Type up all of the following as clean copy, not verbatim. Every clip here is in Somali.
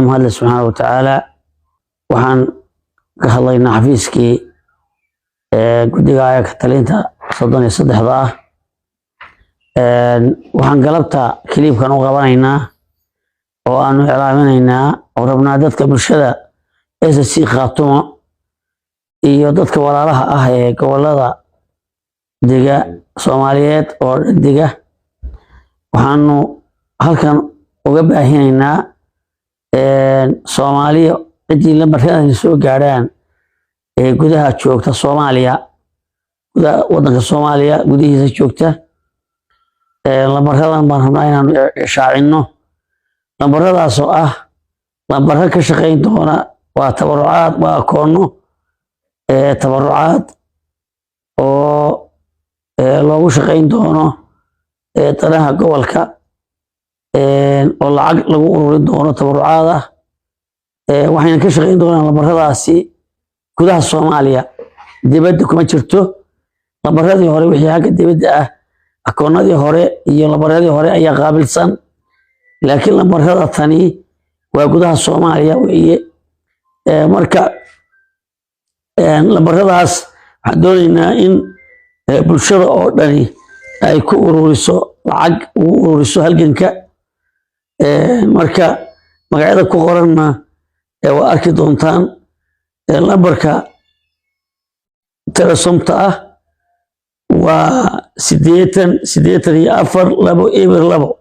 mahad leh subxaana wa tacaala. Waxaan ka hadlaynaa xafiiskii guddiga ka talinta 33 ah. Waxaan galabta kiliibkan u qabanaynaa oo aanu iclaaminaynaa oo rabnaa dadka bulshada SSC Khaatumo iyo dadka walaalaha ah ee gobolada dega Soomaaliyeed oo dega. waxaanu halkan uga baahinaynaa Soomaaliya cidii lambarradan soo gaaraan ee gudaha joogta Soomaaliya, wadanka Soomaaliya gudihiisa joogta. lambarradan baan rabnaa inaanu shaacino. lambarradaas oo ah lambarra ka shaqayn doona waa tabarucaad, waa akoono tabarucaad oo loogu shaqayn doono danaha gobolka oo lacag lagu ururin doono tabarucaad ah. waxayna ka shaqayn doonaan lambarradaasi gudaha Soomaaliya, dibadda kuma jirto. lambarradii hore wixii xagga dibadda ah, akoonadii hore iyo lambarradii hore ayaa qaabilsan, laakiin lambarrada tani waa gudaha Soomaaliya weeye. marka lambarradaas waxaan doonaynaa in bulshada oo dhani ay ku ururiso lacag ugu ururiso halganka. marka magacyada ku qoranna waa arki doontaan. lambarka telesomta ah waa 8084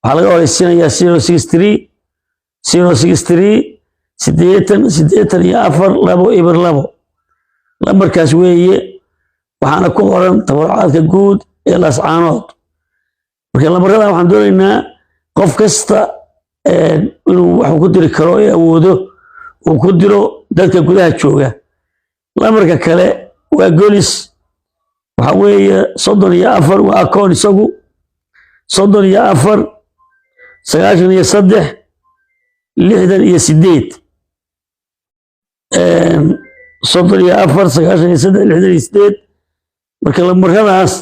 waxaa laga horeysiinayaa 063 8084 lambarkaas weeye. waxaana ku qoran tabarucaadka guud ee Laascaanood. marka lambarradan waxaan doonaynaa qof kasta inuu wax ku diri karo ee awoodo uu ku diro dadka gudaha jooga. lambarka kale waa golis, waxa weeye 34 waa akoon isagu 34 93 68 34 marka lambarradaas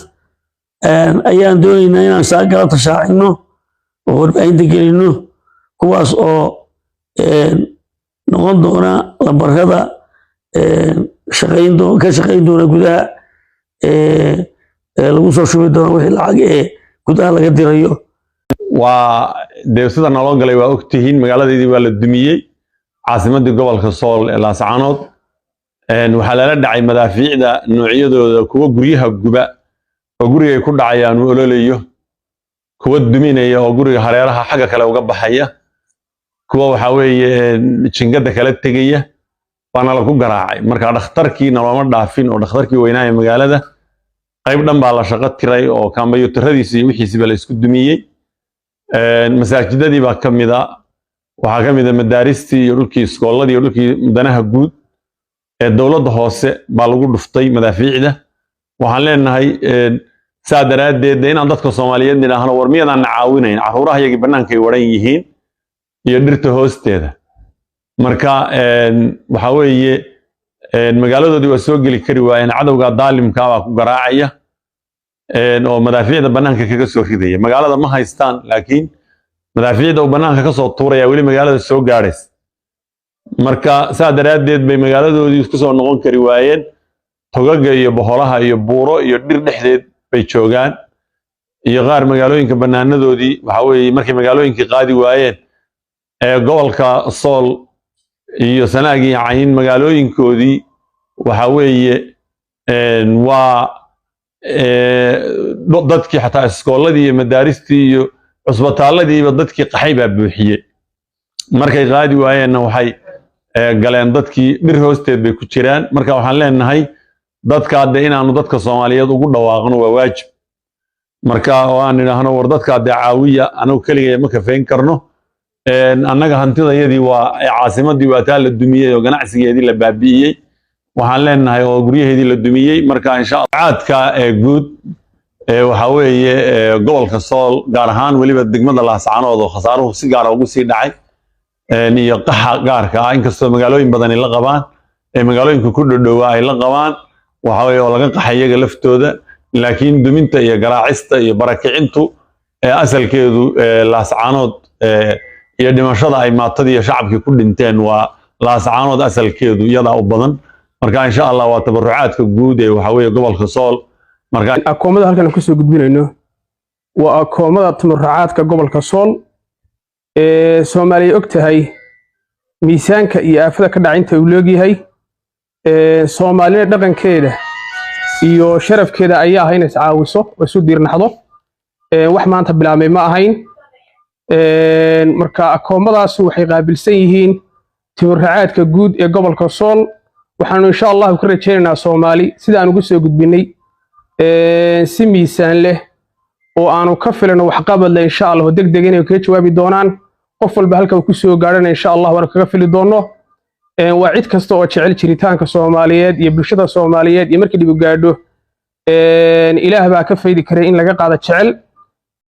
ayaan doonaynaa inaan saa galabta shaacino oo warbaahinta gelino, kuwaas oo noqon doona lambarrada ka shaqayn doona gudaha lagu soo shubi doono wixii lacag ee gudaha laga dirayo. waa deersada naloo galay waa ogtihiin, magaaladeedii waa la dumiyey, caasimadii gobolka Sool ee Laascaanood. waxaa lala dhacay madaafiicda noocyadooda, kuwa guryaha guba oo guriga ku dhacayaan uu ololayo, kuwa duminaya oo guriga hareeraha xagga kale uga baxaya, kuwa waxa weeye jingada kala tegaya. waana lagu garaacay. marka dhakhtarkii nalooma dhaafin oo dhakhtarkii weynaa magaalada qayb dhan baa la shaqo tiray oo kambayuutaradiisa iyo wixiisiba la isku dumiyey. masaajidadii baa ka mid ah, waxaa ka mid ah madaaristii iyo dhulkii iskooladii iyo dhulkii danaha guud ee dowladda hoose baa lagu dhuftay madaafiicda. waxaan leenahay saa daraaddeed inaan dadka Soomaaliyeed nidhaahno war miyadaan caawinayn, caruuraha iyagii bannaankay waran yihiin iyo dhirta hoosteeda. marka waxa weeye magaaladoodii waa soo geli kari waayeen, cadowga daalimka baa ku garaacaya oo madaafiicda bannaanka kaga soo ridaya. magaalada ma haystaan, laakiin madaafiicda uu bannaanka ka soo tuuraya weli magaalada soo gaadhaysa. marka saa daraaddeed bay magaaladoodii isku soo noqon kari waayeen. togaga iyo boholaha iyo buuro iyo dhir dhexdeed bay joogaan, iyo qaar magaalooyinka bannaanadoodii waxa weeye markay magaalooyinkii qaadi waayeen gobolka Sool iyo Sanaag iyo Cayn magaalooyinkoodii waxa weeye waa dadkii xataa iskooladii iyo madaaristii iyo cusbitaaladiiba dadkii qaxay baa buuxiyey. markay qaadi waayeenna waxay galeen dadkii dhir hoosteed bay ku jiraan. marka waxaan leenahay dadka hadda inaanu dadka Soomaaliyeed ugu dhawaaqno waa waajib. marka waan nidhaahno war dadka hadda caawiya, anagu keligay ma kafayn karno. annaga hantidayadii waa caasimadii waa taa la dumiyey oo ganacsigeedii la baabi'iyey. waxaan leenahay oo guryaheedii la dumiyey. marka insha Allah caadka guud waxa weeye gobolka Sool gaar ahaan weliba degmada Laascaanood oo khasaaruhu si gaar ah ugu sii dhacay iyo qaxa gaarka ah, inkastoo magaalooyin badan la qabaan magaalooyinka ku dhowaa ay la qabaan waxa weeye oo laga qaxay iyaga laftooda. laakiin duminta iyo garaacista iyo barakicintu asalkeedu Laascaanood iyo dhimashada ay maatadii shacabkii ku dhinteen waa laascaanood asalkeedu iyada u badan marka insha Allah waa tabarucaadka guud ee waxa weeye gobolka Sool marka akoomada halkan ku soo gudbinayno waa akoomada tabarucaadka gobolka Sool ee Soomaaliya ogtahay miisaanka iyo aafada ka dhacinta uu leeyahay Soomaaliya dhaqankeeda iyo sharafkeeda ayaa ahayn iscaawiso oo isu diirnaxdo wax maanta bilaabmay ma ahayn marka akoomadaas waxay qaabilsan yihiin tabarucaadka guud ee gobolka Sool waxaanu insha Allah ku rajaynaynaa Soomaali sida aan ugu soo gudbinay si miisaan leh oo aanu ka filano wax qabad leh insha Allah degdeg inay ka jawaabi doonaan qof walba halka uu ku soo gaarana insha Allah war kaga fili doono waa cid kasta oo jecel jiritaanka Soomaaliyeed iyo bulshada Soomaaliyeed iyo markii dib u gaadho ilaah baa ka faydi karay in laga qaado jecel